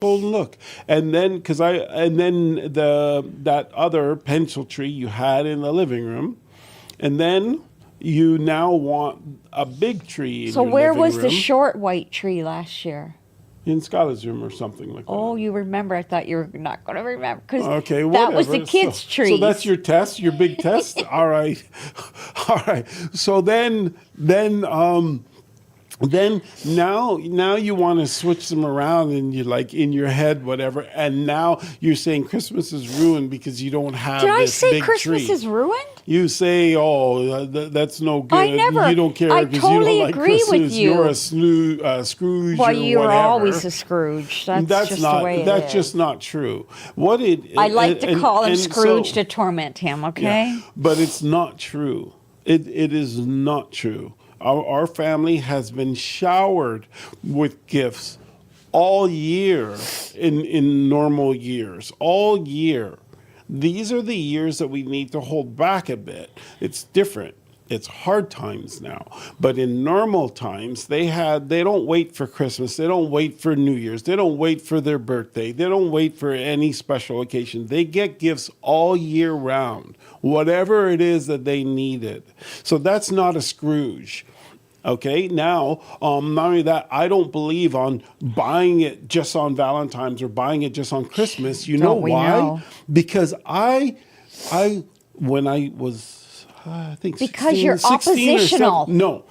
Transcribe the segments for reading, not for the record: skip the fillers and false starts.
old look. And then that other pencil tree you had in the living room, and then you now want a big tree in So your where living was the room short white tree last year? in Skylar's room or something like Oh, that. you remember. I thought you were not going to remember because Okay, that was the whatever. kids' So that's trees. your test, your big test. All right, all right. So then now you want to switch them around and you like in your head whatever, and now you're saying Christmas is ruined because you don't Did have I this say big Christmas tree. is ruined? You say, "Oh, that's no I good. You never. don't care I because you don't totally like agree with Christmas. You're a you. Scrooge Well, or you were always whatever." a Scrooge. That's just the way it That's just is. not true. What it I like to call him and Scrooge so to torment him, yeah, okay? but it's not true. It is not true. Our family has been showered with gifts all year in normal years, all year. These are the years that we need to hold back a bit. It's different. It's hard times now, but in normal times they don't wait for Christmas, they don't wait for New Year's, they don't wait for their birthday, they don't wait for any special occasion. They get gifts all year round, whatever it is that they needed. So that's not a Scrooge. Okay, now, not only that, I don't believe on buying it just on Valentine's or buying it just on Christmas. You know Don't we why? know? Because when I was, I think Because 16, you're 16 or 17, oppositional. no,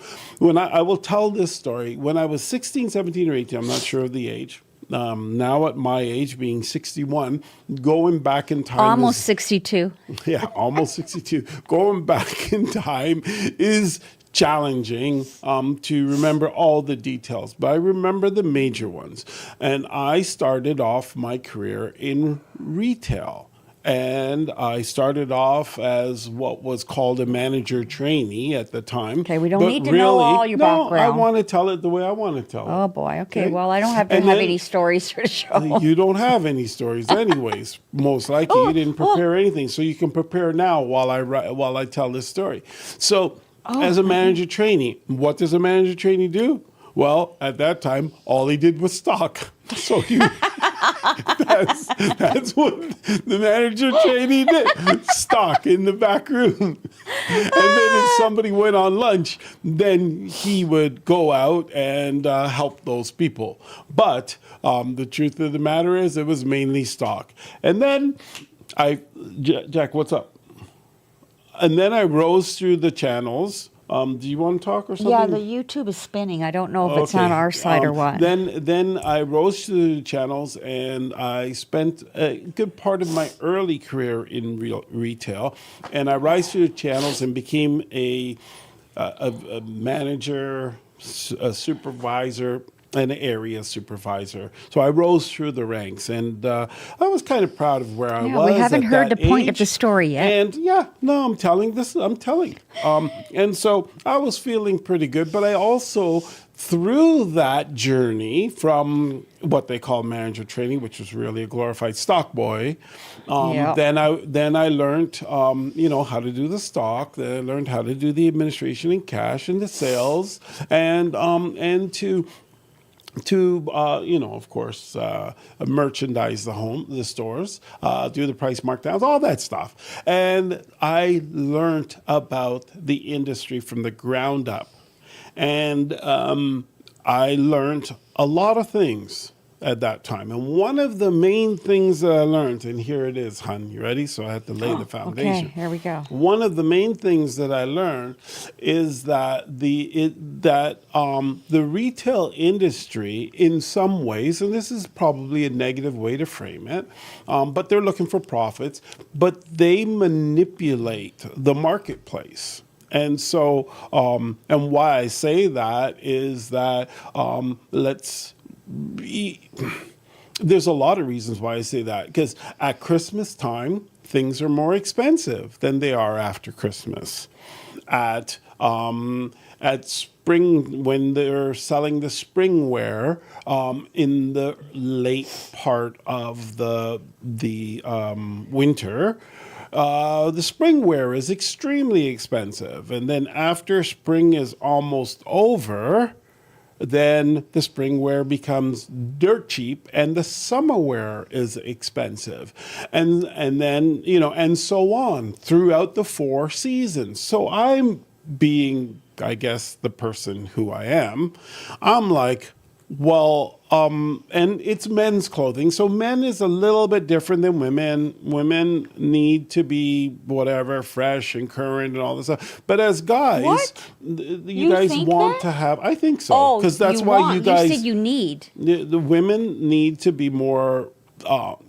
I will tell this story. When I was 16, 17 or 18, I'm not sure of the age. Now at my age, being 61, going back in time Almost is 62. yeah, almost 62. Going back in time is challenging to remember all the details, but I remember the major ones. And I started off my career in retail. And I started off as what was called a manager trainee at the time. Okay, we don't But need to know all your no, I background. want to tell it the way I want to tell it. Oh boy. Okay. Okay? Well, I don't have to And have then any stories to show. you don't have any stories, anyways. Most likely, you Oh, didn't oh, prepare anything, so you can prepare now while I tell this story. So, oh. as a manager trainee, what does a manager trainee do? Well, at that time, all he did was stock. So that's what the manager trainee did. Stock in the back room. And then if somebody went on lunch, then he would go out and help those people. But the truth of the matter is it was mainly stock. And then Jack, what's up? And then I rose through the channels. Do you want to talk or something? Yeah, the YouTube is spinning. I don't know if it's on our side or what. Then I rose to the channels, and I spent a good part of my early career in retail. And I rise to the channels and became a manager, a supervisor, an area supervisor. So I rose through the ranks, and I was kind of proud of where I Yeah, was. we haven't at heard that the point of age. the story yet. And yeah, no, I'm telling this. I'm telling. And so I was feeling pretty good, but I also through that journey from what they call manager training, which was really a glorified stock boy, Yep. then I learned how to do the stock. Then I learned how to do the administration and cash and the sales, and of course, merchandise the stores, do the price markdowns, all that stuff. And I learned about the industry from the ground up. And I learned a lot of things at that time. And one of the main things that I learned, and here it is, hon, you ready? So I had to lay the foundation. Okay, here we go. One of the main things that I learned is that the retail industry, in some ways, and this is probably a negative way to frame it, but they're looking for profits, but they manipulate the marketplace. And so, and why I say that is that there's a lot of reasons why I say that. Because at Christmas time, things are more expensive than they are after Christmas. At spring, when they're selling the spring wear in the late part of the winter, the spring wear is extremely expensive. And then after spring is almost over, then the spring wear becomes dirt cheap and the summer wear is expensive. And then, and so on throughout the 4 seasons. So I'm being, I guess, the person who I am. I'm like, well, and it's men's clothing. So men is a little bit different than women. Women need to be whatever, fresh and current and all this stuff. But as guys, What? you You guys think want that? to have, I think so. Oh, Because that's you why want. you guys, You said you need. the women need to be more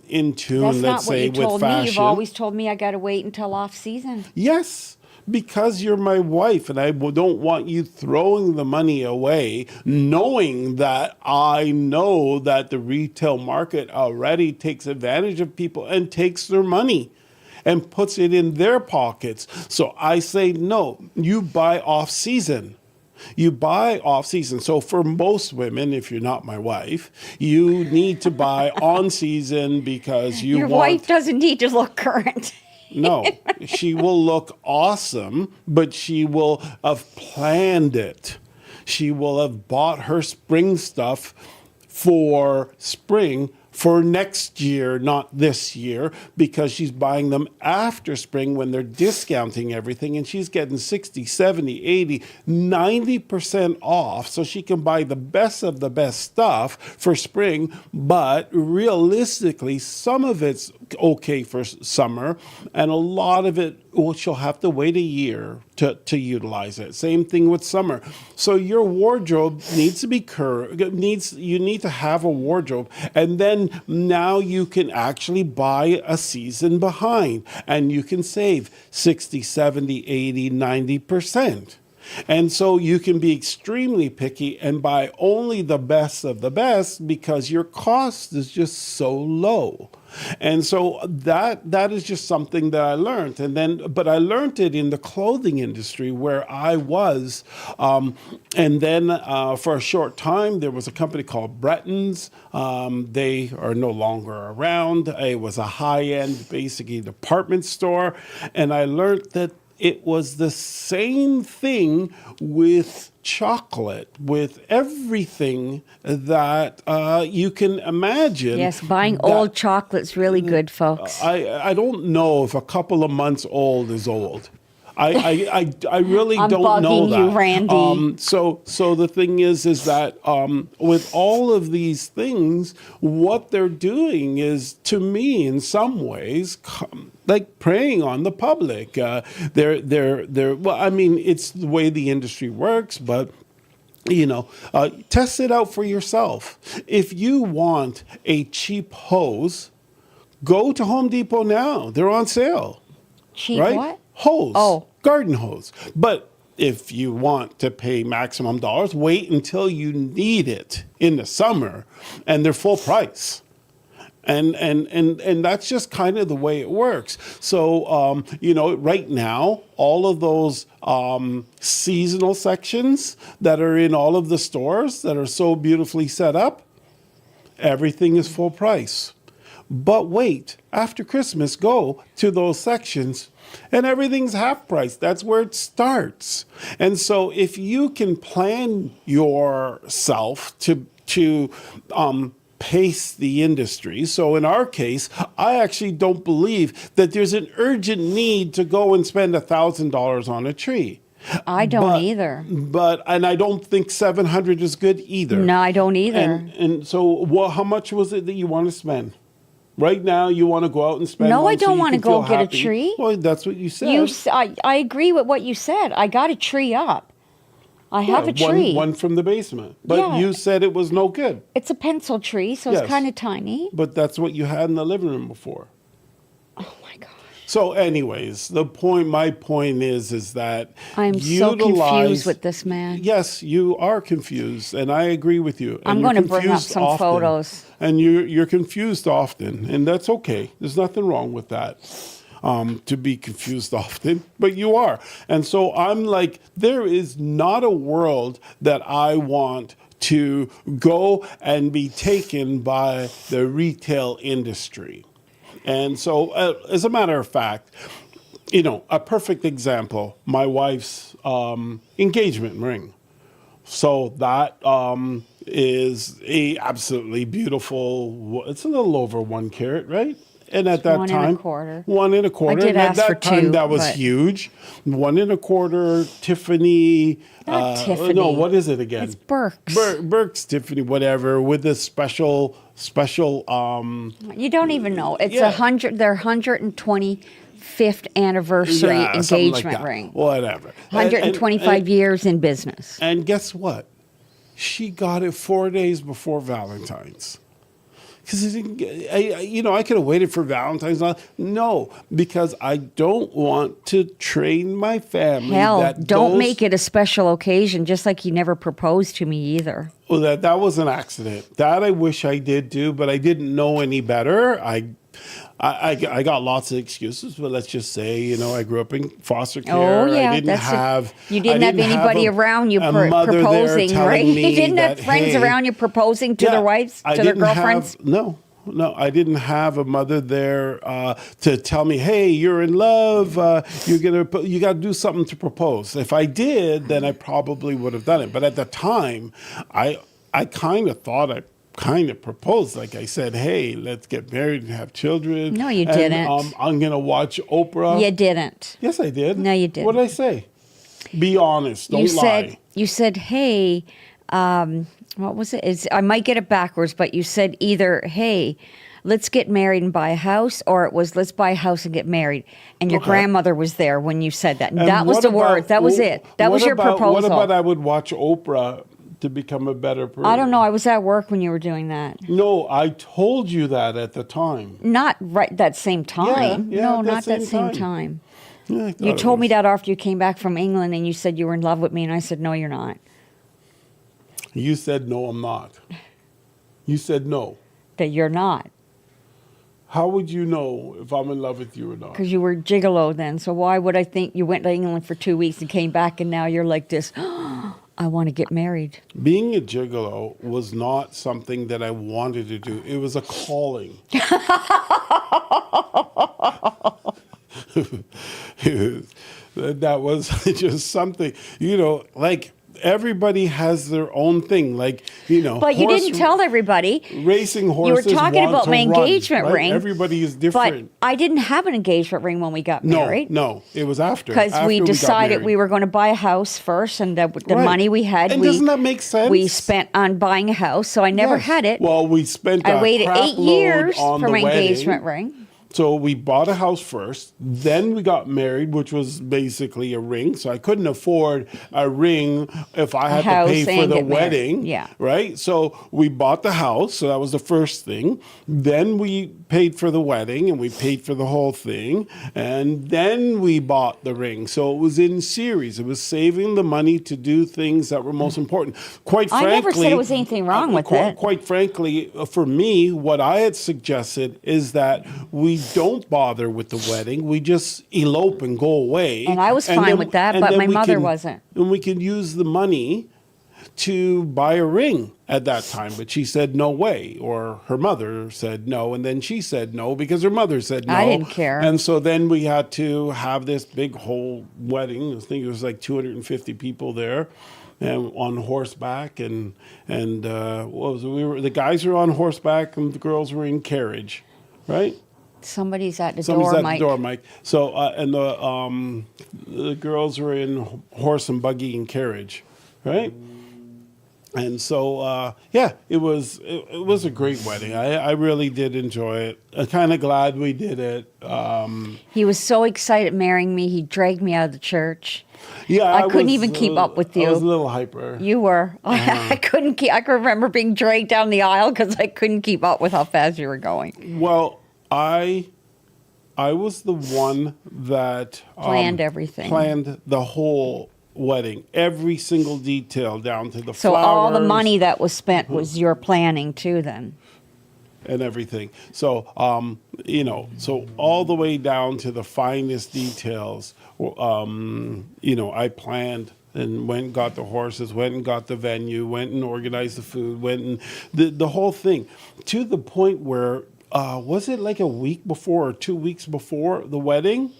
in tune, That's let's not what say, you with told me. fashion. You've always told me I got to wait until off season. Yes, because you're my wife and I don't want you throwing the money away, knowing that I know that the retail market already takes advantage of people and takes their money and puts it in their pockets. So I say, no, you buy off season. You buy off season. So for most women, if you're not my wife, you need to buy on season because you Your want. wife doesn't need to look current. No, she will look awesome, but she will have planned it. She will have bought her spring stuff for spring for next year, not this year, because she's buying them after spring when they're discounting everything and she's getting 60, 70, 80, 90% off so she can buy the best of the best stuff for spring. But realistically, some of it's okay for summer and a lot of it, well, she'll have to wait a year to utilize it. Same thing with summer. So your wardrobe needs to be you need to have a wardrobe. And then now you can actually buy a season behind and you can save 60, 70, 80, 90%. And so you can be extremely picky and buy only the best of the best because your cost is just so low. And so that is just something that I learned. But I learned it in the clothing industry where I was. And then for a short time, there was a company called Bretton's. They are no longer around. It was a high-end, basically, department store. And I learned that it was the same thing with chocolate, with everything that you can imagine. Yes, buying old chocolate's really good, folks. I don't know if a couple of months old is old. I really I'm don't know bugging that. you, Randy. So the thing is that with all of these things, what they're doing is, to me, in some ways, like preying on the public. They're well, I mean, it's the way the industry works, but test it out for yourself. If you want a cheap hose, go to Home Depot now. They're on sale. Cheap Right? what? Hose. Oh. Garden hose. But if you want to pay maximum dollars, wait until you need it in the summer and they're full price. And that's just kind of the way it works. So, right now, all of those seasonal sections that are in all of the stores that are so beautifully set up, everything is full price. But wait, after Christmas, go to those sections and everything's half price. That's where it starts. And so if you can plan yourself to pace the industry. So in our case, I actually don't believe that there's an urgent need to go and spend $1,000 on a tree. I don't either. And I don't think 700 is good either. No, I don't either. And so how much was it that you want to spend? Right now, you want to go out and spend. No, one I so don't you want to can go feel get a happy. tree. Well, that's what you said. I agree with what you said. I got a tree up. I have a tree. One from the basement. But Yeah. you said it was no good. It's a pencil tree, so Yes. it's kind of tiny. But that's what you had in the living room before. Oh my gosh. So, anyways, my point is that I'm so confused with this man. Yes, you are confused, and I agree with you. And I'm you're going to bring up confused some often. photos. And you're confused often, and that's okay. There's nothing wrong with that. To be confused often, but you are. And so I'm like, there is not a world that I want to go and be taken by the retail industry. And so, as a matter of fact, a perfect example, my wife's engagement ring. So that is a absolutely beautiful. It's a little over 1 carat, right? And at that 1 1/4. time, 1 1/4. I did and at ask that for time, 2, that was but- huge. 1 1/4 Tiffany. Not Tiffany. No, what is it again? It's Burke's. Burke's Tiffany, whatever, with the special. You don't even know. It's Yeah. their 125th anniversary Yeah, something like engagement that. ring. Whatever. 125 years in business. And guess what? She got it 4 days before Valentine's. Because I could have waited for Valentine's. No, because I don't want to train my family. Hell, don't make it a special occasion, just like you never proposed to me either. Well, that was an accident. That I wish I did do, but I didn't know any better. I got lots of excuses, but let's just say, I grew up in foster care. Oh, yeah, I didn't have. You didn't have anybody around you a mother there proposing, telling right? You me didn't have that, friends hey, around you proposing to their wives, I to their didn't have- girlfriends. No, I didn't have a mother there to tell me, "Hey, you're in love. You got to do something to propose." If I did, then I probably would have done it. But at the time, I kind of thought I kind of proposed. Like I said, "Hey, let's get married and have children." No, you and, didn't. I'm gonna watch Oprah. You didn't. Yes, I did. No, you didn't. What did I say? Be honest. Don't lie. You said, hey, what was it? I might get it backwards, but you said either, hey, let's get married and buy a house, or it was, let's buy a house and get married. And your Okay. grandmother was there when you said that. And And that was what the about- word. That was it. That was what your about- proposal. What about I would watch Oprah to become a better person? I don't know. I was at work when you were doing that. No, I told you that at the time. Not right that same time. Yeah, no, at that not that same same time. Yeah, I thought You it told me was. that after you came back from England and you said you were in love with me, and I said, no, you're not. You said no, I'm not. You said no. That you're not. How would you know if I'm in love with you or not? Because you were gigolo then. So why would I think you went to England for 2 weeks and came back and now you're like this, I want to get married. Being a gigolo was not something that I wanted to do. It was a calling. That was just something, like everybody has their own thing. Like, But you didn't tell everybody. Racing You were horses talking want about to my run, engagement right? ring. Everybody is But different. I didn't have an engagement ring when we got married. No, it was after. Because After we got decided married. we were going to buy a house first, and the Right. money we had, And doesn't that make sense? we spent on buying a house. So I never Yes. had it. Well, we spent I a waited crap 8 load years on for the my wedding. engagement ring. So we bought a house first, then we got married, which was basically a ring. So I couldn't afford a ring if I had to house pay for and the get married. wedding. Yeah. Right? So we bought the house, so that was the first thing. Then we paid for the wedding and we paid for the whole thing. And then we bought the ring. So it was in series. It was saving the money to do things that were most important. Quite I frankly, never said there was anything wrong with it. Quite frankly, for me, what I had suggested is that we don't bother with the wedding. We just elope and go away. And I was fine then- with that, and but then my we mother can- wasn't. And we can use the money to buy a ring at that time. But she said, no way. Or her mother said no. And then she said no because her mother said no. I didn't care. And so then we had to have this big whole wedding. I think it was like 250 people there. And on horseback, and what was it? The guys were on horseback, and the girls were in carriage, right? Somebody's at the Somebody's door, at Mike. the door, Mike. So and the girls were in horse and buggy and carriage, right? And so it was a great wedding. I really did enjoy it. I'm kind of glad we did it. He was so excited marrying me, he dragged me out of the church. Yeah, I couldn't even keep up with you. I was a little hyper. You were. I couldn't keep. I could remember being dragged down the aisle because I couldn't keep up with how fast you were going. Well, I was the one that Planned everything. Planned the whole wedding, every single detail down to the So flowers all the money that was spent was your planning too. Then and everything. So so all the way down to the finest details. I planned and went and got the horses, went and got the venue, went and organized the food, went and the whole thing, to the point where was it like a week before or 2 weeks before the wedding?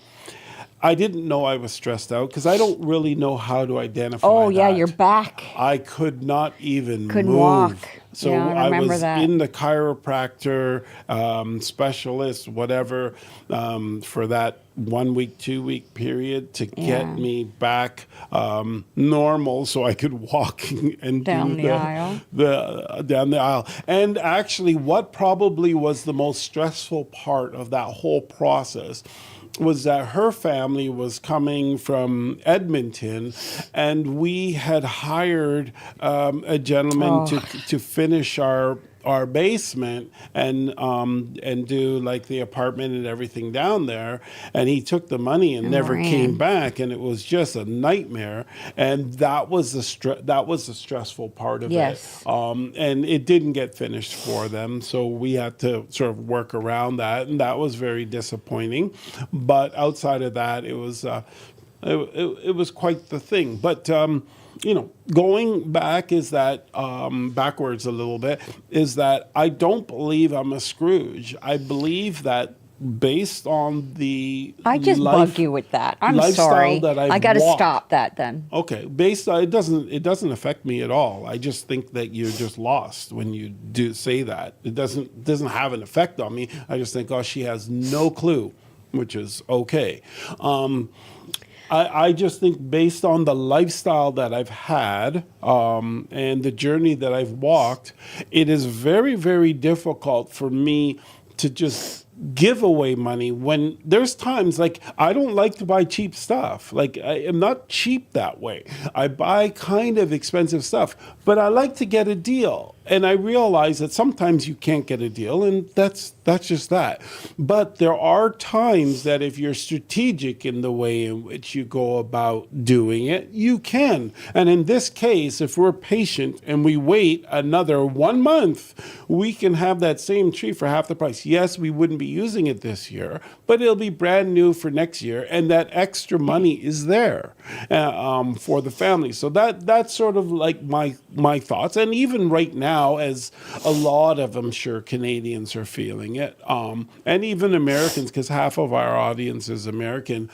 I didn't know I was stressed out because I don't really know how to identify Oh, yeah, that. your back. I could not even Couldn't move. walk. So Yeah, I I remember was that. in the chiropractor specialist, whatever, for that 1 week, 2 week period to get Yeah. me back normal, so I could walk and Down do the aisle. the down the aisle. And actually, what probably was the most stressful part of that whole process was that her family was coming from Edmonton, and we had hired a gentleman Oh, to finish our basement and do like the apartment and everything down there, and he took the money and and never came ran. back, and it was just a nightmare. And that was the stressful part of Yes. it. And it didn't get finished for them, so we had to sort of work around that, and that was very disappointing. But outside of that, it was quite the thing. But going back is that backwards a little bit is that I don't believe I'm a Scrooge. I believe that based on the I just bug you with that. I'm lifestyle sorry. that I've I got to walked. stop that then. Okay, based on it doesn't affect me at all. I just think that you're just lost when you do say that. It doesn't have an effect on me. I just think, oh, she has no clue, which is okay. I just think based on the lifestyle that I've had and the journey that I've walked, it is very, very difficult for me to just give away money when there's times like I don't like to buy cheap stuff. Like I am not cheap that way. I buy kind of expensive stuff, but I like to get a deal. And I realize that sometimes you can't get a deal, and that's just that. But there are times that if you're strategic in the way in which you go about doing it, you can. And in this case, if we're patient and we wait another 1 month, we can have that same tree for half the price. Yes, we wouldn't be using it this year, but it'll be brand new for next year, and that extra money is there for the family. So that's sort of like my thoughts. And even right now, as a lot of, I'm sure, Canadians are feeling it, and even Americans, because half of our audience is American.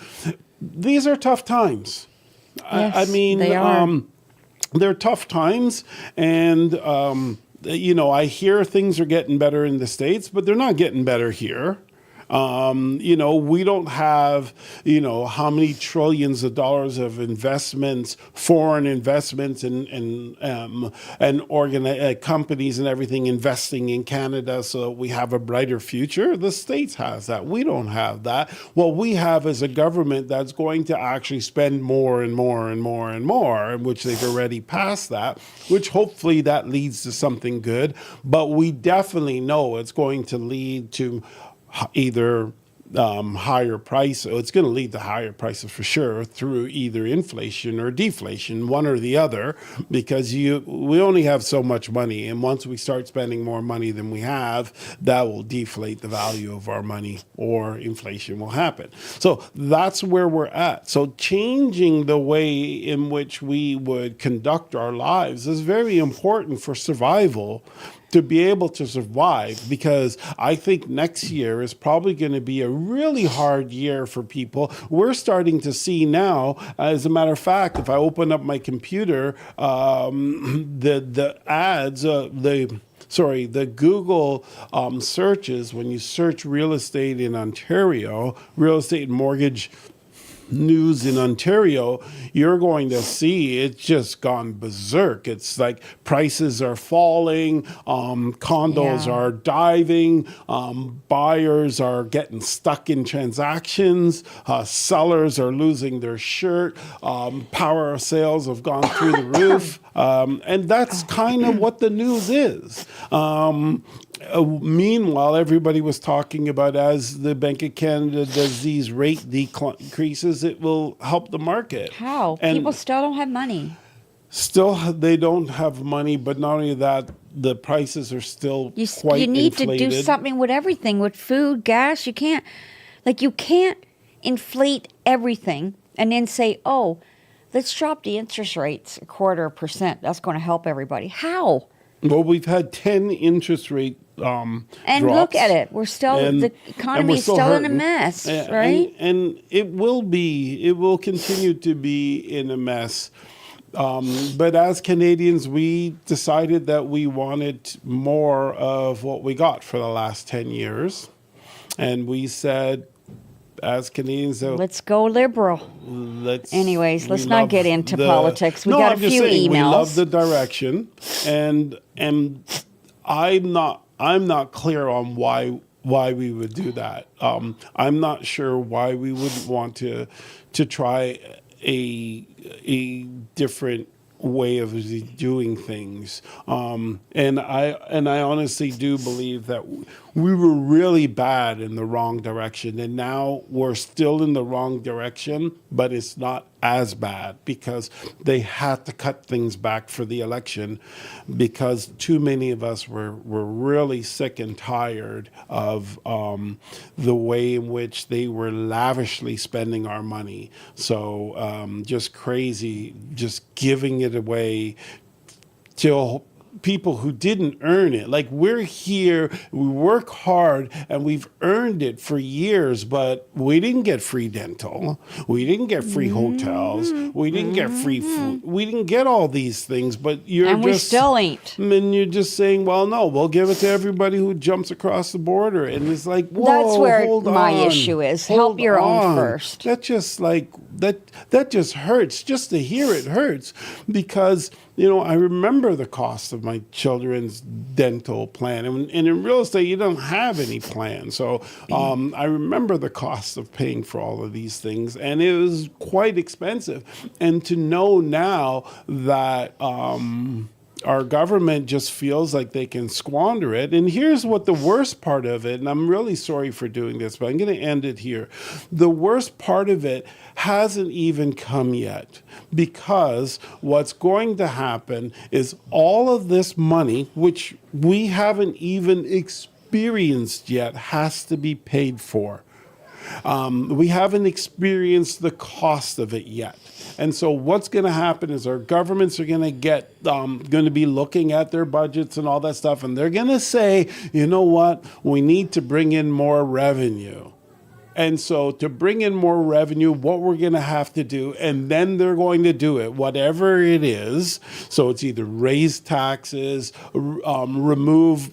These are tough times. I Yes, mean, they are. they're tough times, and I hear things are getting better in the States, but they're not getting better here. We don't have, how many trillions of dollars of investments, foreign investments, and companies and everything investing in Canada so that we have a brighter future. The States has that. We don't have that. What we have is a government that's going to actually spend more and more and more and more, which they've already passed that, which hopefully that leads to something good. But we definitely know it's going to lead to either higher price. It's going to lead to higher prices for sure through either inflation or deflation, one or the other, because we only have so much money, and once we start spending more money than we have, that will deflate the value of our money, or inflation will happen. So that's where we're at. So changing the way in which we would conduct our lives is very important for survival, to be able to survive, because I think next year is probably going to be a really hard year for people. We're starting to see now, as a matter of fact, if I open up my computer, the ads, the Google searches, when you search real estate in Ontario, real estate and mortgage news in Ontario, you're going to see it's just gone berserk. It's like prices are falling, condos Yeah. are diving, buyers are getting stuck in transactions, sellers are losing their shirt, power of sales have gone through the roof, and that's kind of what the news is. Meanwhile, everybody was talking about, as the Bank of Canada does these rate decreases, it will help the market. How? And People still don't have money. still, they don't have money, but not only that, the prices are still quite You need inflated. to do something with everything, with food, gas. You can't inflate everything and then say, oh, let's drop the interest rates 0.25%. That's going to help everybody. How? Well, we've had 10 interest rate And drops, look at it. We're still, and- the and economy we're is still in a hurting. mess, And- right? And it will continue to be in a mess. But as Canadians, we decided that we wanted more of what we got for the last 10 years. And we said, as Canadians, Let's go liberal. Anyways, we let's not love get into politics. We got a I'm just few saying, we love emails. the direction, and I'm not clear on why we would do that. I'm not sure why we wouldn't want to try a different way of doing things. And I honestly do believe that we were really bad in the wrong direction, and now we're still in the wrong direction, but it's not as bad because they had to cut things back for the election because too many of us were really sick and tired of the way in which they were lavishly spending our money. So just crazy, just giving it away to people who didn't earn it. Like, we're here, we work hard, and we've earned it for years, but we didn't get free dental, we didn't get free hotels, we didn't get free food, we didn't get all these things, but And we still ain't. And you're just saying, well, no, we'll give it to everybody who jumps across the border. And it's like, whoa, That's where hold my on, issue is. hold Help your own on. first. That just like that just hurts. Just to hear it hurts because I remember the cost of my children's dental plan, and in real estate you don't have any plan. So I remember the cost of paying for all of these things, and it was quite expensive. And to know now that our government just feels like they can squander it. And here's what the worst part of it, and I'm really sorry for doing this, but I'm going to end it here. The worst part of it hasn't even come yet, because what's going to happen is all of this money, which we haven't even experienced yet, has to be paid for. We haven't experienced the cost of it yet. And so what's going to happen is our governments are going to be looking at their budgets and all that stuff, and they're going to say, you know what, we need to bring in more revenue. And so to bring in more revenue, what we're going to have to do, and then they're going to do it, whatever it is. So it's either raise taxes, remove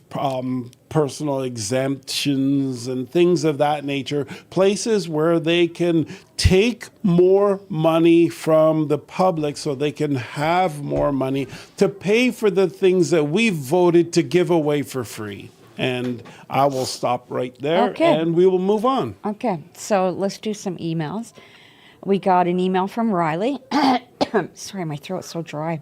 personal exemptions and things of that nature, places where they can take more money from the public so they can have more money to pay for the things that we voted to give away for free. And I will stop right there, Okay. and we will move on. Okay, so let's do some emails. We got an email from Riley. Sorry, my throat's so dry.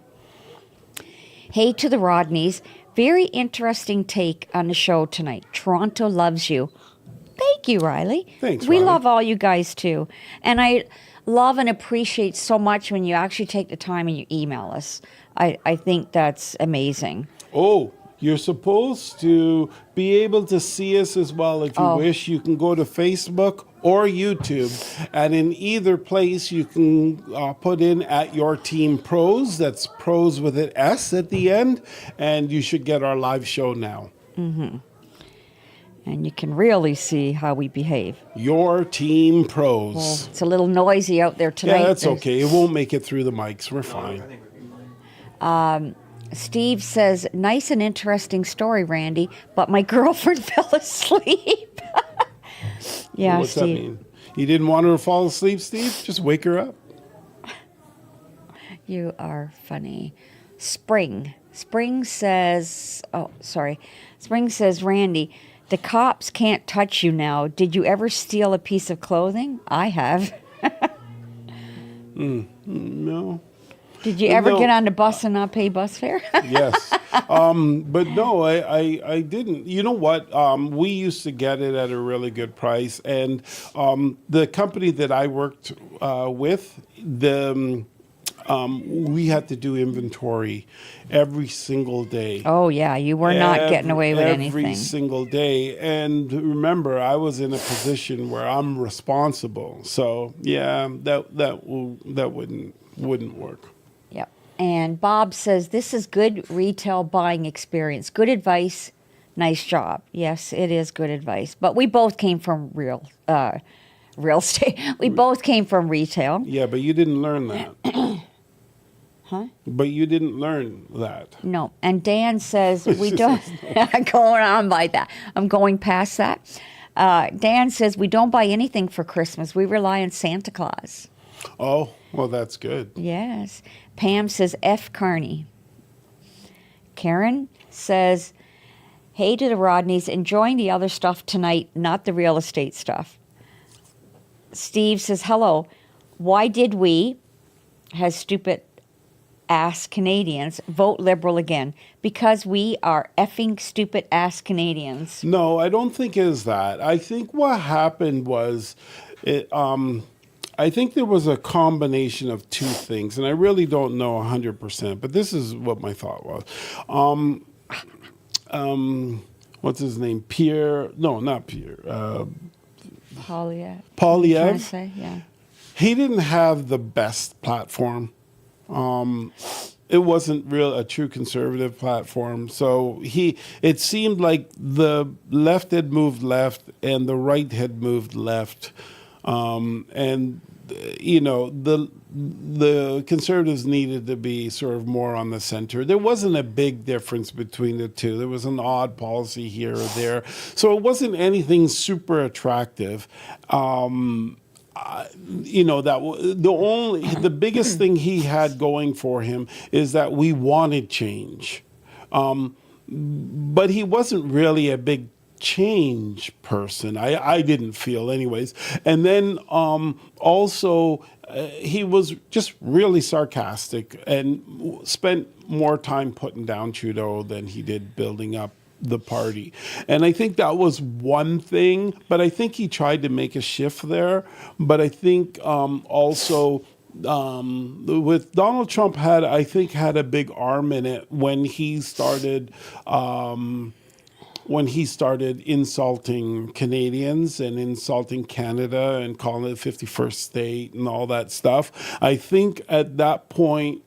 Hey to the Rodneys. Very interesting take on the show tonight. Toronto loves you. Thank you, Riley. Thanks, We Riley. love all you guys too. And I love and appreciate so much when you actually take the time and you email us. I think that's amazing. Oh, you're supposed to be able to see us as well if you wish. You can go to Facebook or YouTube, and in either place you can put in at Your Team Pros. That's pros with an S at the end, and you should get our live show now. Mm-hmm. And you can really see how we behave. Your Team Pros. Well, it's a little noisy out there tonight. Yeah, that's There's- okay. It won't make it through the mics. We're fine. Steve says, nice and interesting story, Randy, but my girlfriend fell asleep. Yeah, What's Steve. that mean? You didn't want her to fall asleep, Steve? Just wake her up. You are funny. Spring says, Spring says, Randy, the cops can't touch you now. Did you ever steal a piece of clothing? I have. No. Did you ever No. get on the bus and not pay bus fare? Yes. But no, I didn't. You know what? We used to get it at a really good price. And the company that I worked with, we had to do inventory every single day. Oh, yeah, you were not getting away with Every anything. single day. And remember, I was in a position where I'm responsible. So yeah, that wouldn't work. Yep. And Bob says, this is good retail buying experience. Good advice. Nice job. Yes, it is good advice. But we both came from real estate. We both came from retail. Yeah, but you didn't learn that. Huh? But you didn't learn that. No. And Dan says, we don't, going on by that. I'm going past that. Dan says, we don't buy anything for Christmas. We rely on Santa Claus. Oh, well, that's good. Yes. Pam says, F. Carney. Karen says, hey to the Rodneys, enjoying the other stuff tonight, not the real estate stuff. Steve says, hello. Why did we, has stupid ass Canadians, vote Liberal again? Because we are effing stupid ass Canadians. No, I don't think it is that. I think what happened was, I think there was a combination of two things, and I really don't know 100%, but this is what my thought was. What's his name? Pierre? No, not Pierre. Polyev. Polyev. Yeah. He didn't have the best platform. It wasn't a true conservative platform. So it seemed like the left had moved left and the right had moved left. And the conservatives needed to be sort of more on the center. There wasn't a big difference between the two. There was an odd policy here or there. So it wasn't anything super attractive. The biggest thing he had going for him is that we wanted change. But he wasn't really a big change person. I didn't feel anyways. And then also he was just really sarcastic and spent more time putting down Trudeau than he did building up the party. And I think that was one thing, but I think he tried to make a shift there. But I think also with Donald Trump had a big arm in it when he started insulting Canadians and insulting Canada and calling it the 51st state and all that stuff. I think at that point,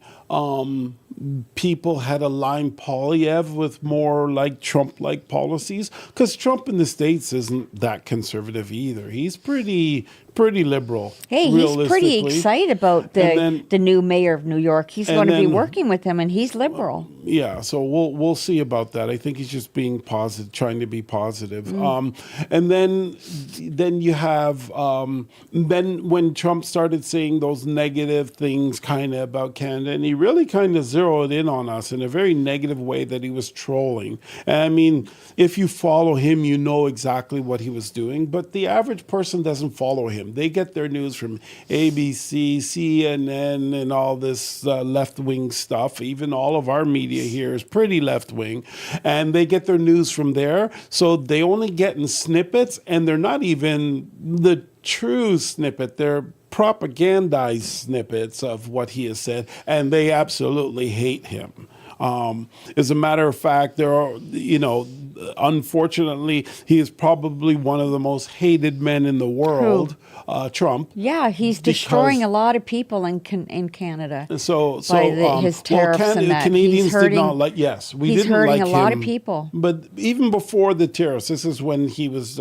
people had aligned Polyev with more like Trump-like policies, because Trump in the States isn't that conservative either. He's pretty liberal. Hey, he's pretty excited about the new mayor of New York. He's going to be working with him, and he's liberal. Yeah, so we'll see about that. I think he's just being positive, trying to be positive. And then you have then when Trump started saying those negative things kind of about Canada, and he really kind of zeroed in on us in a very negative way that he was trolling. And I mean, if you follow him, you know exactly what he was doing, but the average person doesn't follow him. They get their news from ABC, CNN, and all this left-wing stuff. Even all of our media here is pretty left-wing, and they get their news from there. So they only get in snippets, and they're not even the true snippet. They're propagandized snippets of what he has said, and they absolutely hate him. As a matter of fact, there are, unfortunately, he is probably one of the most hated men in the world, Trump. Yeah, he's destroying a lot of people in Canada. So his tariffs and that. Canadians did not like. Yes, we didn't like him. He's hurting a lot of people. But even before the tariffs, this is when he was.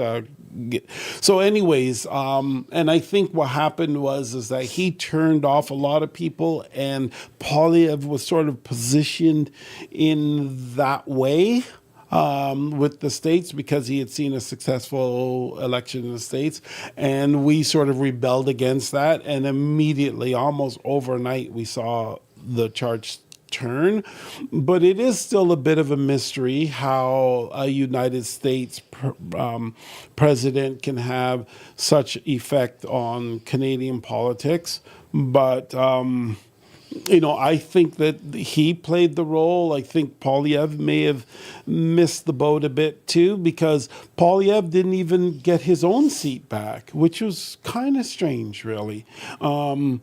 So, anyways, and I think what happened is that he turned off a lot of people, and Polyev was sort of positioned in that way. With the States, because he had seen a successful election in the States, and we sort of rebelled against that, and immediately, almost overnight, we saw the charge turn. But it is still a bit of a mystery how a United States president can have such effect on Canadian politics. But I think that he played the role. I think Polyev may have missed the boat a bit too, because Polyev didn't even get his own seat back, which was kind of strange, really. Yeah.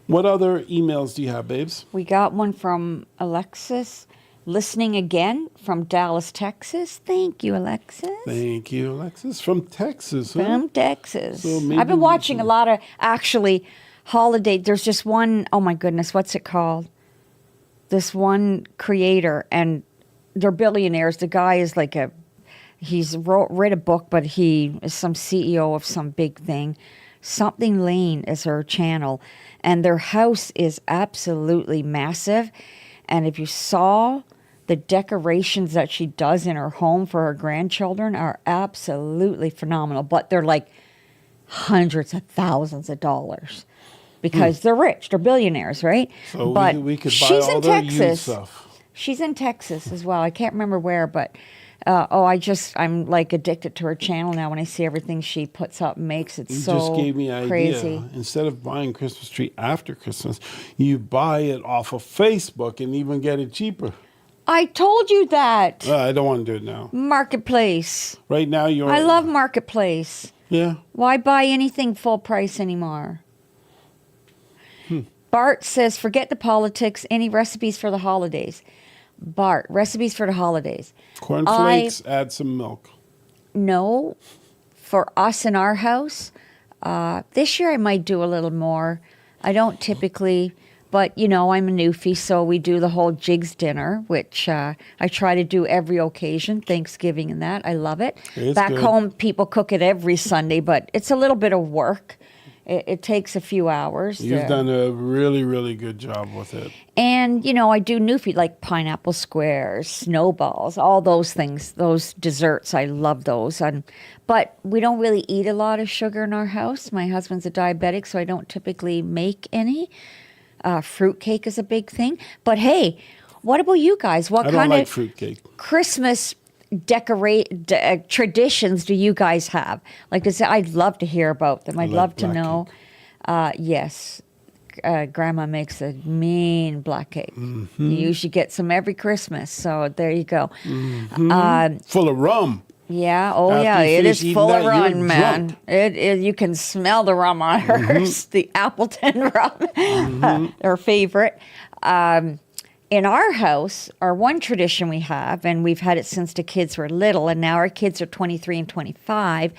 What other emails do you have, babes? We got one from Alexis listening again from Dallas, Texas. Thank you, Alexis. Thank you, Alexis. From Texas, huh? From Texas. So maybe I've been we watching a can- lot of, actually, holiday. There's just one, oh my goodness, what's it called? This one creator, and they're billionaires. The guy is like he's read a book, but he is some CEO of some big thing. Something Lane is her channel, and their house is absolutely massive. And if you saw the decorations that she does in her home for her grandchildren are absolutely phenomenal, but they're like hundreds of thousands of dollars because they're rich, they're billionaires, right? So but we could buy she's all in their used Texas. stuff. She's in Texas as well. I can't remember where, but I'm like addicted to her channel now. When I see everything she puts up and makes, it's You so just gave me an crazy. idea. Instead of buying Christmas tree after Christmas, you buy it off of Facebook and even get it cheaper. I told you that. I don't want to do it now. Marketplace. Right now, you're. I love Marketplace. Yeah. Why buy anything full price anymore? Bart says, forget the politics. Any recipes for the holidays? Bart, recipes for the holidays. Cornflakes, add some milk. No, for us in our house, this year I might do a little more. I don't typically, but you know, I'm a newfie, so we do the whole jigs dinner, which I try to do every occasion, Thanksgiving and that. I love it. It's Back good. home, people cook it every Sunday, but it's a little bit of work. It takes a few hours. You've done a really, really good job with it. And, you know, I do newfie like pineapple squares, snowballs, all those things, those desserts. I love those. But we don't really eat a lot of sugar in our house. My husband's a diabetic, so I don't typically make any. Fruitcake is a big thing. But hey, what about you guys? What I don't kind like of fruitcake. Christmas traditions do you guys have? Like I said, I'd love to hear about them. I'd like love to black know. Yes. Grandma makes a mean black cake. You usually get some every Christmas. So there you go. Full of rum. Yeah. Oh, After yeah. you It finish is eating full of that, you're rum, man. drunk. It you can smell the rum on hers. The Appleton rum, her favorite. In our house, our one tradition we have, and we've had it since the kids were little, and now our kids are 23 and 25.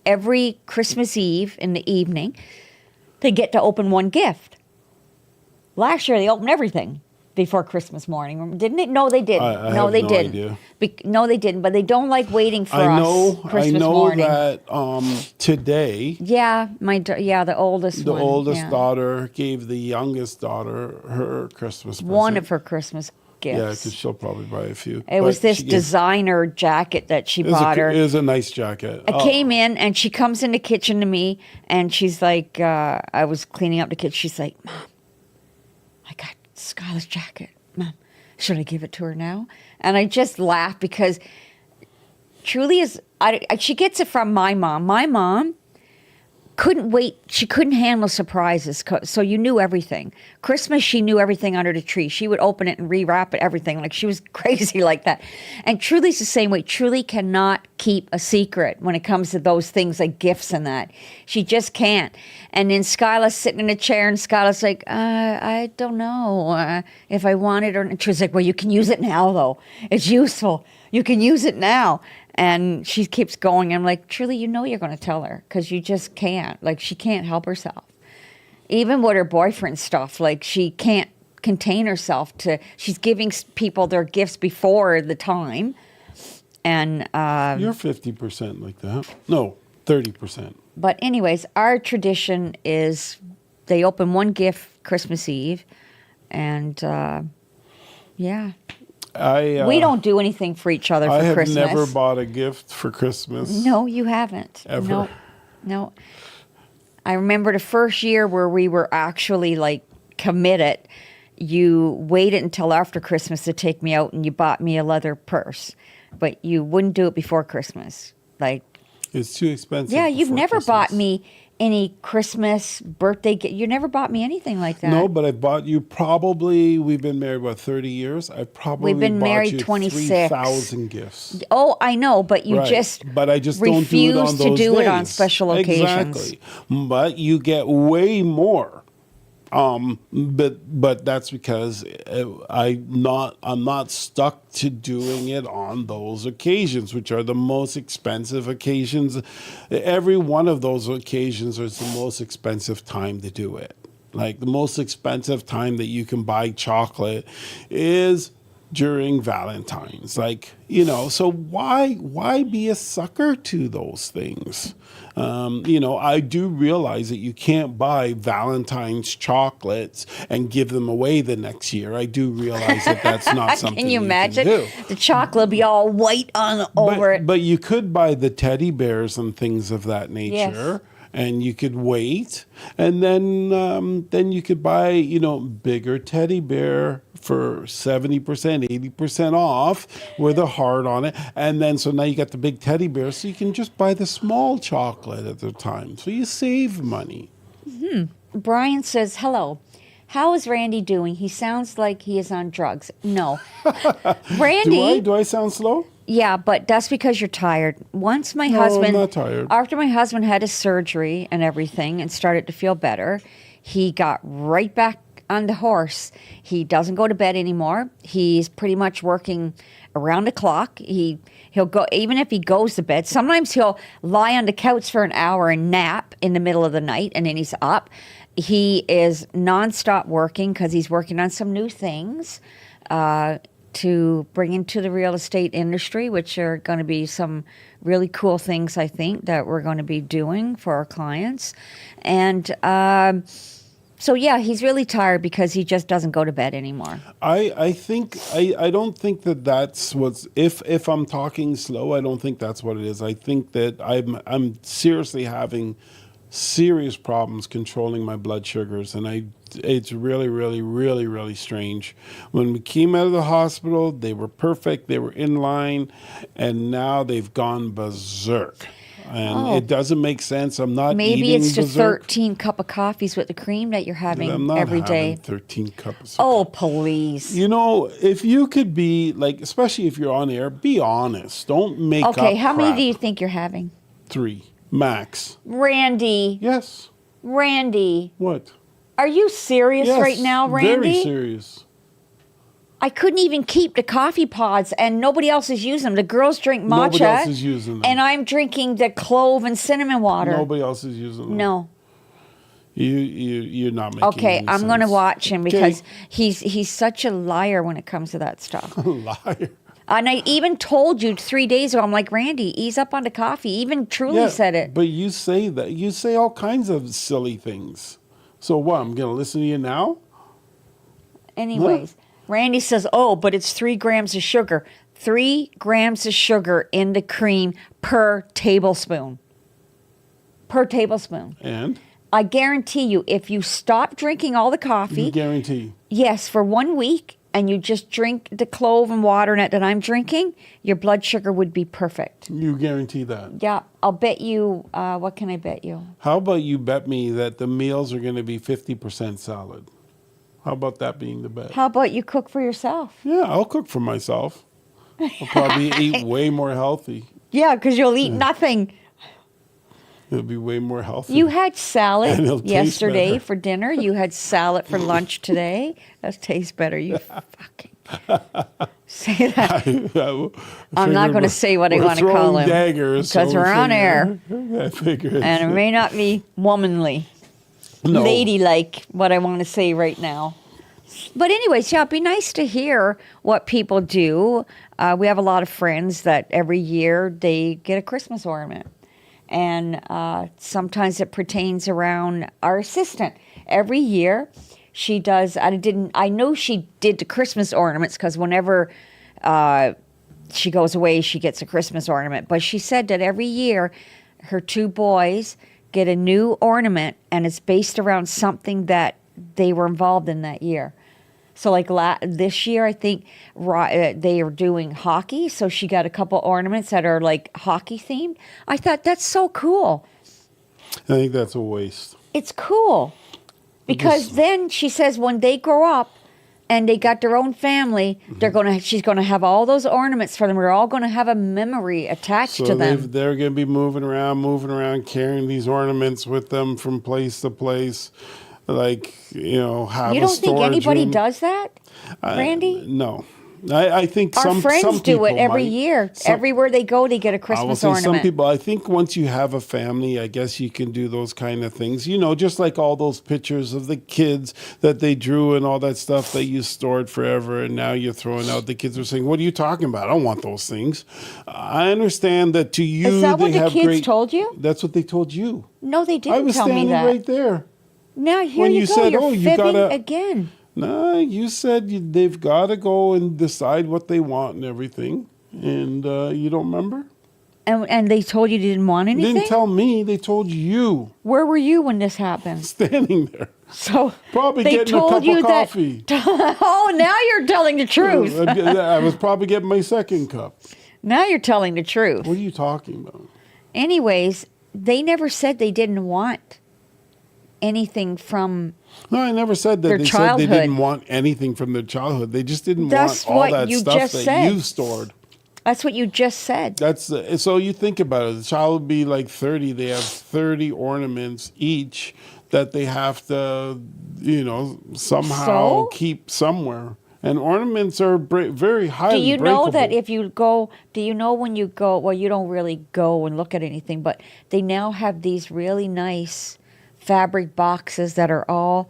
Every Christmas Eve in the evening, they get to open one gift. Last year, they opened everything before Christmas morning, didn't it? No, they didn't. I no, have they no didn't. idea. No, they didn't. But they don't like waiting for I us Christmas morning. that today Yeah, the oldest the one. oldest yeah. daughter gave the youngest daughter her Christmas present. One of her Christmas Yeah, gifts. because she'll probably buy a few. It was But this she gave- designer jacket that she it was bought her. It was a nice jacket. I came in and she comes in the kitchen to me and she's like, I was cleaning up the kitchen. She's like, Mom, I got Skylar's jacket. Mom, should I give it to her now? And I just laughed because truly she gets it from my mom. My mom couldn't wait. She couldn't handle surprises. So you knew everything. Christmas, she knew everything under the tree. She would open it and rewrap it, everything. Like she was crazy like that. And Truly's the same way. Truly cannot keep a secret when it comes to those things like gifts and that. She just can't. And then Skylar's sitting in a chair and Skylar's like, I don't know if I want it or not. She was like, well, you can use it now though. It's useful. You can use it now. And she keeps going. I'm like, Truly, you know you're going to tell her because you just can't. Like, she can't help herself. Even with her boyfriend stuff, like, she can't contain herself she's giving people their gifts before the time. And, You're 50% like that. No, 30%. but anyways, our tradition is they open one gift Christmas Eve. And, yeah. We don't do anything for each other for I have Christmas. never bought a gift for Christmas. No, you haven't. Ever. No. I remember the first year where we were actually like committed. You waited until after Christmas to take me out and you bought me a leather purse. But you wouldn't do it before Christmas. Like, It's too expensive. yeah, you've before never Christmas. bought me any Christmas birthday gift. You never bought me anything like that. No, but I bought you we've been married about 30 years. I probably We've been bought married you 26. 3,000 gifts. Oh, I know, but you Right. But I just don't do it refuse on to those do it on days. special occasions. Exactly. But you get way more But that's because I'm not stuck to doing it on those occasions, which are the most expensive occasions. Every one of those occasions is the most expensive time to do it. Like the most expensive time that you can buy chocolate is during Valentine's. Like, so why be a sucker to those things? I do realize that you can't buy Valentine's chocolates and give them away the next year. I do realize that that's not something Can you imagine? do. The chocolate be all white on over it. But you could buy the teddy bears and things of that nature. Yes. And you could wait, and then you could buy, bigger teddy bear for 70%, 80% off with a heart on it. And then, so now you got the big teddy bear, so you can just buy the small chocolate at the time. So you save money. Brian says, hello. How is Randy doing? He sounds like he is on drugs. No. Randy. Do I sound slow? Yeah, but that's because you're tired. Once my No, husband, I'm not tired. after my husband had his surgery and everything and started to feel better, he got right back on the horse. He doesn't go to bed anymore. He's pretty much working around the clock. He'll go, even if he goes to bed, sometimes he'll lie on the couch for an hour and nap in the middle of the night, and then he's up. He is nonstop working because he's working on some new things to bring into the real estate industry, which are going to be some really cool things, I think, that we're going to be doing for our clients. And so, yeah, he's really tired because he just doesn't go to bed anymore. I don't think that that's what's, if I'm talking slow, I don't think that's what it is. I think that I'm seriously having serious problems controlling my blood sugars, and it's really, really, really, really strange. When we came out of the hospital, they were perfect, they were in line, and now they've gone berserk. And it doesn't make sense. I'm not Maybe eating it's just berserk. 13 cup of coffees with the cream that you're having I'm not every day. having 13 cups. Oh, please. If you could be, like, especially if you're on air, be honest. Don't make up Okay, how many crap. do you think you're having? 3 max. Randy. Yes. Randy. What? Are you serious Yes, right now, Randy? Very serious. I couldn't even keep the coffee pods, and nobody else is using them. The girls drink matcha. Nobody else is using them. And I'm drinking the clove and cinnamon water. Nobody else is using them. No. You're not making Okay, any I'm sense. going to watch him because Okay. he's such a liar when it comes to that stuff. Liar. And I even told you 3 days ago, I'm like, Randy, ease up on the coffee. Even Truly said it. But you say that. You say all kinds of silly things. So what? I'm going to listen to you now? Anyways, Randy says, oh, but it's 3 grams of sugar. 3 grams of sugar in the cream per tablespoon. Per tablespoon. And? I guarantee you, if you stop drinking all the coffee, You guarantee. yes, for 1 week, and you just drink the clove and water in it that I'm drinking, your blood sugar would be perfect. You guarantee that. Yeah, I'll bet you, what can I bet you? How about you bet me that the meals are going to be 50% salad? How about that being the bet? How about you cook for yourself? Yeah, I'll cook for myself. I'll probably eat way more healthy. Yeah, because you'll eat nothing. It'll be way more healthy. You had And salad it'll taste yesterday better. for dinner. You had salad for lunch today. That tastes better. You fucking say that. I'm not going to say what I want to call him daggers, because so we're on air, I figured. and it may not be womanly, No. ladylike. What I want to say right now. But anyways, yeah, it'd be nice to hear what people do. We have a lot of friends that every year they get a Christmas ornament. And sometimes it pertains around our assistant. Every year she does, I know she did the Christmas ornaments because whenever she goes away, she gets a Christmas ornament. But she said that every year her 2 boys get a new ornament and it's based around something that they were involved in that year. So like this year, I think they are doing hockey. So she got a couple ornaments that are like hockey themed. I thought that's so cool. I think that's a waste. It's cool because then she says when they grow up and they got their own family, she's gonna have all those ornaments for them. We're all gonna have a memory attached So to them. they're going to be moving around, carrying these ornaments with them from place to place. like, have You a don't think storage anybody room. does that, Randy? No. I think Our some friends do it people every might. year. Everywhere they go, they get a I will Christmas say ornament. some people, I think once you have a family, I guess you can do those kind of things. Just like all those pictures of the kids that they drew and all that stuff that you stored forever, and now you're throwing out. The kids are saying, "What are you talking about? I don't want those things." I understand that to you, Is that they what the have kids great. told you? That's what they told you. No, they I didn't was tell me standing that. right there. Now here when you you go. said, You're "Oh, you fibbing gotta-" again. No, you said they've got to go and decide what they want and everything, and you don't remember? And they told you didn't want They anything? didn't tell me. They told you. Where were you when this happened? Standing there. So Probably they getting a told cup you of coffee. Oh, now you're telling the truth. I was probably getting my second cup. Now you're telling the truth. What are you talking about? Anyways, they never said they didn't want anything from. No, I never said that. Their They said childhood. they didn't want anything from their childhood. They just didn't That's want all what that you stuff just that said. you've stored. That's what you just said. That's so you think about it. The child would be like 30. They have 30 ornaments each that they have to, somehow So? keep somewhere. And ornaments are very highly Do you know that breakable. if you go, do you know when you go, well, you don't really go and look at anything, but they now have these really nice fabric boxes that are all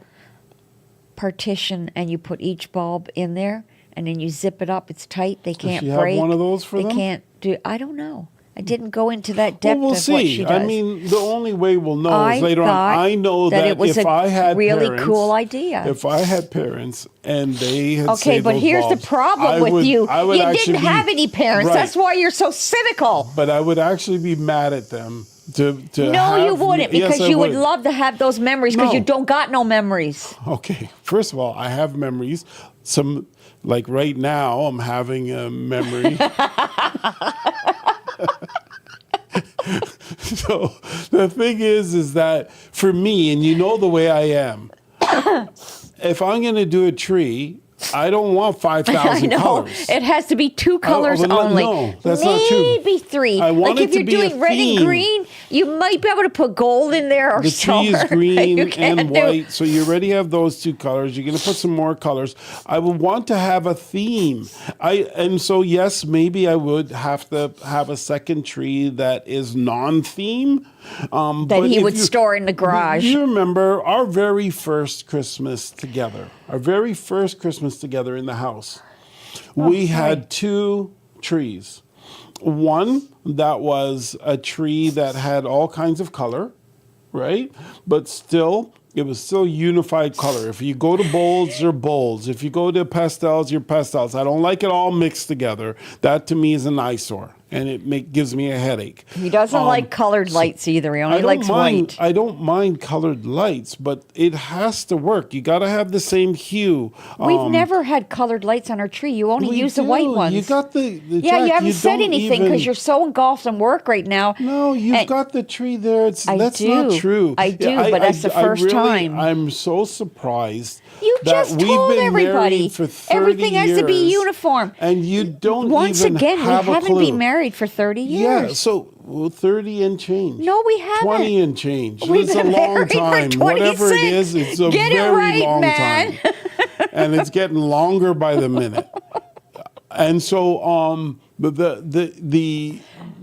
partitioned, and you put each bulb in there, and then you zip it up. It's tight. They can't she have break. one of those for they them? can't do, I don't know. I didn't go into that Well, depth we'll of see. what she does. I mean, the only way we'll know I is later on. thought I know that, it was if a I had really parents, cool idea. If I had parents and they had Okay, saved but those here's bulbs, the problem I with would- you. I would You actually didn't have any parents. Right. That's why you're so cynical. But I would actually be mad at them to No, have, you wouldn't, because Yes, I you would love to have those memories, because No. you don't got no memories. Okay, first of all, I have memories. Some, like right now, I'm having a memory. So the thing is that for me, and you know the way I am, if I'm going to do a tree, I don't want 5,000 I know. colors. It has to be two colors well, no, only. no, that's not true. Maybe three. I want like it if to you're be a doing red and theme. green, you might be able to put gold in there or The tree is silver. green You can't and do- white, so you already have those two colors. You're going to put some more colors. I would want to have a theme. And so yes, maybe I would have to have a second tree that is non-theme. That but he if would store in the garage. Do you remember our very first Christmas together? Our very first Christmas together in the house. We had two trees. One that was a tree that had all kinds of color, right? But still, it was still unified color. If you go to bolds, they're bolds. If you go to pastels, you're pastels. I don't like it all mixed together. That to me is an eyesore, and it gives me a headache. He doesn't like colored lights either. He only likes white. I don't mind colored lights, but it has to work. You got to have the same hue. We've never had colored lights on our tree. You only We use the white do. ones. You got the yeah, Jack, you haven't said don't anything even- because you're so engulfed in work right now. No, you've And- got the tree there. That's do. not true. I do, but that's the first time. I'm so surprised. You that just we've told been everybody married for 30 everything has to be years, uniform. and you don't Once even again, have we a haven't clue. been married for 30 years. Yeah, so 30 and change. No, we haven't. 20 and change. We've It's a been long married for time. Whatever it 26. is, it's a Get it very right, long man. time. And it's getting longer by the minute. And so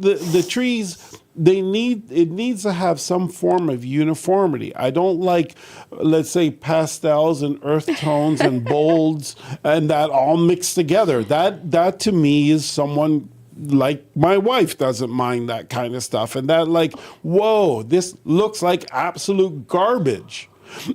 the trees, it needs to have some form of uniformity. I don't like, let's say, pastels and earth tones and bolds and that all mixed together. That to me is someone like my wife doesn't mind that kind of stuff. And that like, whoa, this looks like absolute garbage.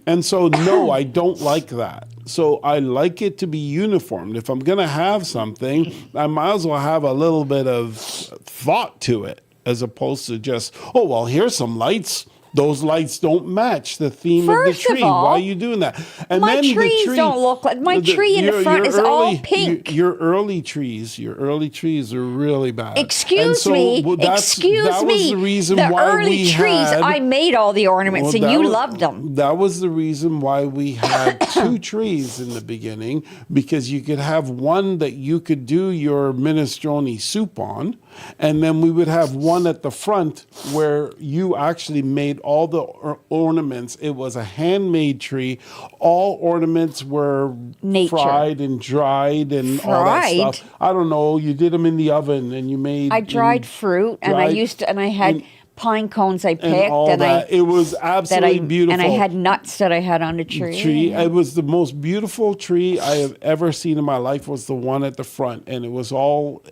And so, no, I don't like that. So I like it to be uniform. If I'm going to have something, I might as well have a little bit of thought to it, as opposed to just, oh, well, here's some lights. Those lights don't match the theme First of of the tree. all, Why are you doing that? And my then the trees tree, don't look like- my tree in the front is all pink. Your early trees are really bad. Excuse And so, me. well, That was the reason the why early we trees, had, I made all the ornaments, well, and that you was- loved them. That was the reason why we had two trees in the beginning, because you could have one that you could do your minestrone soup on, and then we would have one at the front where you actually made all the ornaments. It was a handmade tree. All ornaments were Nature. fried and dried and all that Fried? stuff. I don't know. You did them in the oven and you made. I dried fruit, and I had pine cones I picked, and all that. It was absolutely beautiful. And I had nuts that I had on the tree. It was the most beautiful tree I have ever seen in my life. Was the one at the front, and it was all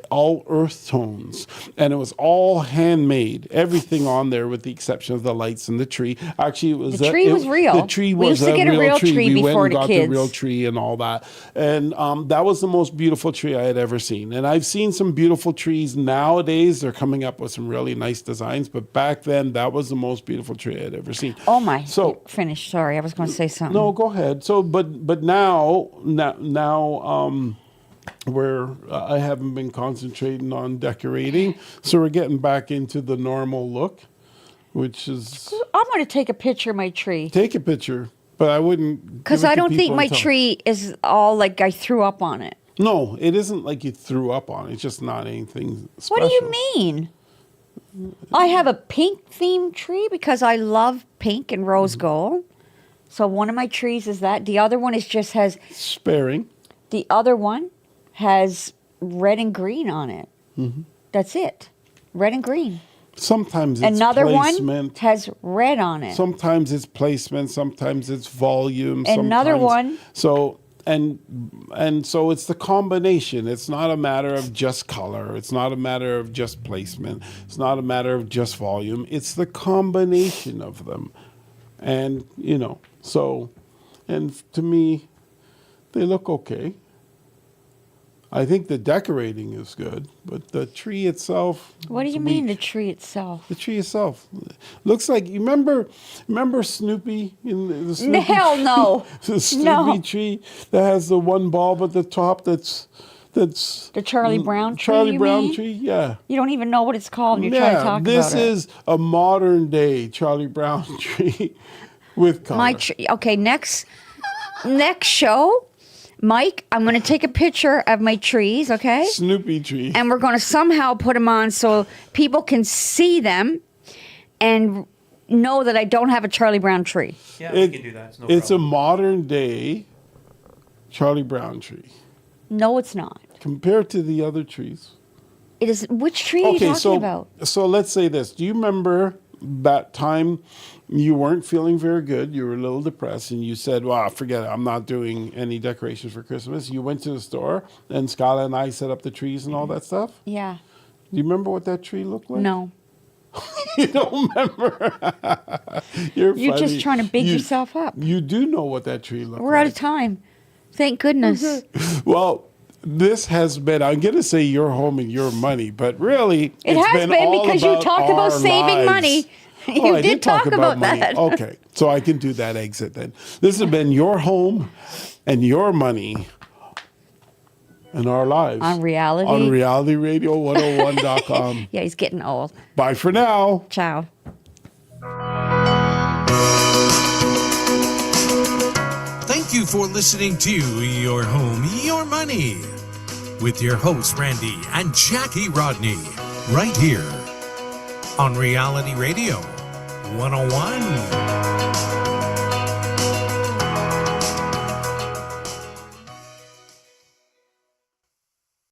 earth tones, and it was all handmade. Everything on there, with the exception of the lights and the tree. Actually, it was The tree was real. The tree We was used to get a real tree We went before and the got kids. the real tree and all that, and that was the most beautiful tree I had ever seen. And I've seen some beautiful trees nowadays. They're coming up with some really nice designs, but back then that was the most beautiful tree I had ever seen. Oh my! So finish. Sorry, I was going to say something. no, go ahead. So, but now, where I haven't been concentrating on decorating, so we're getting back into the normal look, which is I'm going to take a picture of my tree take a picture, but I wouldn't because give it I to don't think people my until- tree is all like I threw up on it. No, it isn't like you threw up on it. It's just not anything special. What do you mean? I have a pink themed tree because I love pink and rose gold. So one of my trees is that. The other one has Sparing. the other one has red and green on it. Mm-hmm. That's it. Red and green. Sometimes it's Another one placement. has red on it. Sometimes it's placement. Sometimes it's volume. Another sometimes- one- So and so it's the combination. It's not a matter of just color. It's not a matter of just placement. It's not a matter of just volume. It's the combination of them. And so, and to me, they look okay. I think the decorating is good, but the tree itself. What do is you mean weak. the tree itself? The tree itself looks like you remember Snoopy in the Snoopy Hell no. the Snoopy No. tree that has the one bulb at the top that's The Charlie Brown tree, Charlie you Brown mean? tree, yeah. You don't even know what it's called. And you're trying to talk this about it. is a modern day Charlie Brown tree with color. My tree. Okay, next show, Mike, I'm going to take a picture of my trees, okay? Snoopy tree. And we're going to somehow put them on so people can see them and know that I don't have a Charlie Brown tree. Yeah, we can do that. It's no It's a problem. modern day Charlie Brown tree No, it's not. compared to the other trees. It is. Which tree are you talking about? So let's say this. Do you remember that time you weren't feeling very good? You were a little depressed and you said, well, forget it. I'm not doing any decorations for Christmas. You went to the store and Skyla and I set up the trees and all that stuff. Yeah. Do you remember what that tree looked like? No. You don't remember? You're You're funny. just trying to big yourself up. You do know what that tree looked We're like. out of time. Thank goodness. Well, this has been, I'm going to say your home and your money, but really, It it's has been all because you about talked about our saving lives. money. Oh, You I did talk about money. that. Okay, so I can do that exit then. This has been your home and your money and our lives. On reality. On realityradio101.com. Yeah, he's getting old. Bye for now. Ciao. Thank you for listening to Your Home, Your Money with your hosts, Randy and Jackie Rodney, right here on Reality Radio 101.